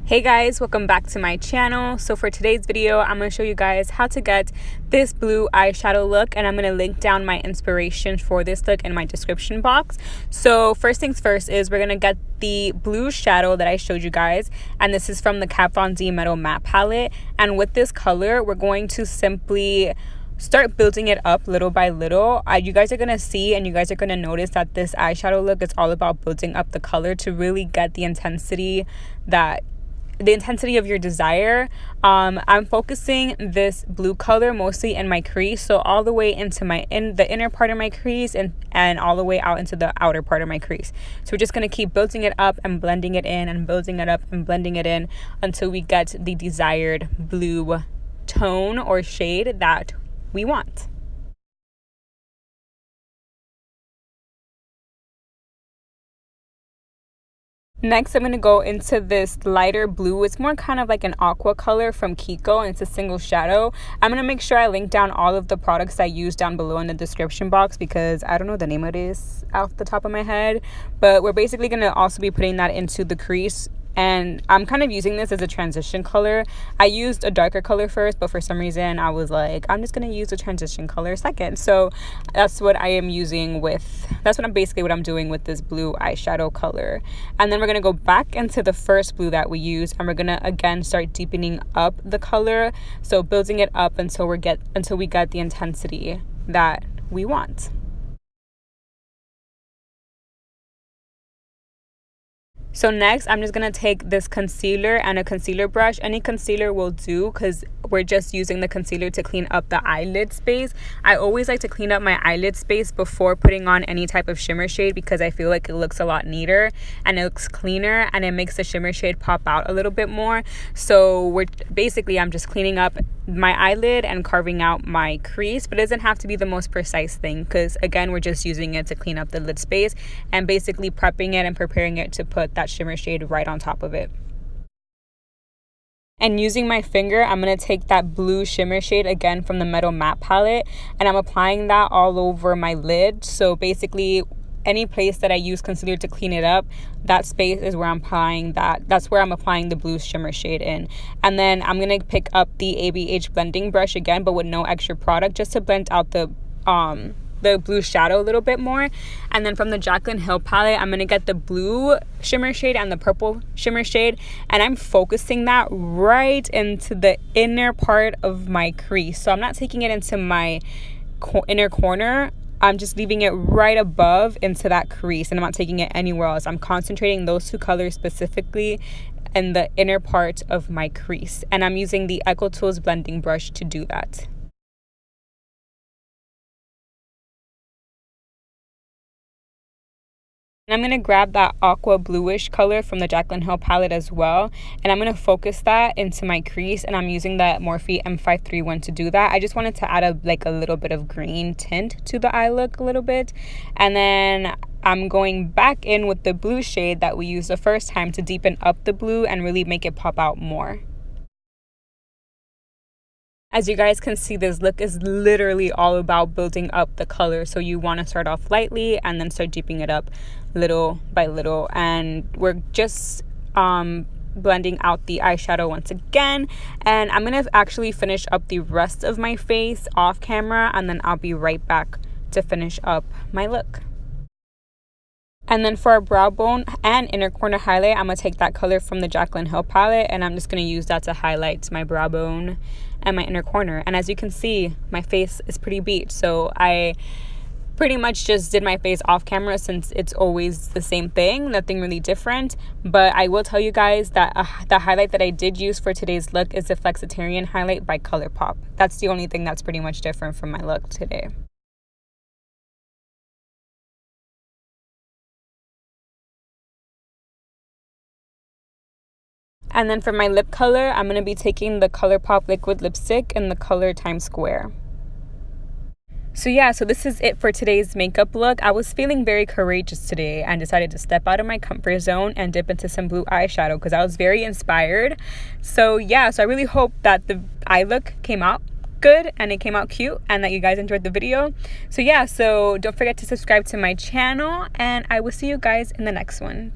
Hey guys, welcome back to my channel. So for today's video, I'm going to show you guys how to get this blue eyeshadow look, and I'm going to link down my inspiration for this look in my description box. So first things first is we're going to get the blue shadow that I showed you guys, and this is from the Kat Von D Metal Matte Palette. And with this color, we're going to simply start building it up little by little. You guys are going to see and you guys are going to notice that this eyeshadow look is all about building up the color to really get the intensity of your desire. I'm focusing this blue color mostly in my crease, so all the way into the inner part of my crease and all the way out into the outer part of my crease. So we're just going to keep building it up and blending it in and building it up and blending it in until we get the desired blue tone or shade that we want. Next, I'm going to go into this lighter blue. It's more kind of like an aqua color from Kiko, and it's a single shadow. I'm going to make sure I link down all of the products I use down below in the description box because I don't know the name of this off the top of my head. But we're basically going to also be putting that into the crease. And I'm kind of using this as a transition color. I used a darker color first, but for some reason I was like, I'm just going to use a transition color second. So that's what I am using that's basically what I'm doing with this blue eyeshadow color. And then we're going to go back into the first blue that we used, and we're going to again start deepening up the color. So building it up until we get the intensity that we want. So next, I'm just going to take this concealer and a concealer brush. Any concealer will do because we're just using the concealer to clean up the eyelid space. I always like to clean up my eyelid space before putting on any type of shimmer shade because I feel like it looks a lot neater and it looks cleaner and it makes the shimmer shade pop out a little bit more. So I'm just cleaning up my eyelid and carving out my crease, but it doesn't have to be the most precise thing because again, we're just using it to clean up the lid space and basically prepping it and preparing it to put that shimmer shade right on top of it. And using my finger, I'm going to take that blue shimmer shade again from the Metal Matte Palette, and I'm applying that all over my lid. So basically any place that I use concealer to clean it up, that space is where I'm applying that's where I'm applying the blue shimmer shade in. And then I'm going to pick up the ABH blending brush again, but with no extra product, just to blend out the blue shadow a little bit more. And then from the Jaclyn Hill palette, I'm going to get the blue shimmer shade and the purple shimmer shade, and I'm focusing that right into the inner part of my crease. So I'm not taking it into my inner corner. I'm just leaving it right above into that crease, and I'm not taking it anywhere else. I'm concentrating those two colors specifically in the inner part of my crease, and I'm using the Echo Tools blending brush to do that. And I'm going to grab that aqua bluish color from the Jaclyn Hill palette as well, and I'm going to focus that into my crease, and I'm using the Morphe M531 to do that. I just wanted to add a little bit of green tint to the eye look a little bit. And then I'm going back in with the blue shade that we used the first time to deepen up the blue and really make it pop out more. As you guys can see, this look is literally all about building up the color. So you want to start off lightly and then start deepening it up little by little. And we're just blending out the eyeshadow once again. And I'm going to actually finish up the rest of my face off camera, and then I'll be right back to finish up my look. And then for our brow bone and inner corner highlight, I'm going to take that color from the Jaclyn Hill palette, and I'm just going to use that to highlight my brow bone and my inner corner. And as you can see, my face is pretty beat. So I pretty much just did my face off camera since it's always the same thing, nothing really different. But I will tell you guys that the highlight that I did use for today's look is the Flexitarian highlight by Colourpop. That's the only thing that's pretty much different from my look today. And then for my lip color, I'm going to be taking the Colourpop liquid lipstick in the color Times Square. So yeah, so this is it for today's makeup look. I was feeling very courageous today and decided to step out of my comfort zone and dip into some blue eyeshadow because I was very inspired. So yeah, so I really hope that the eye look came out good and it came out cute and that you guys enjoyed the video. So yeah, so don't forget to subscribe to my channel, and I will see you guys in the next one.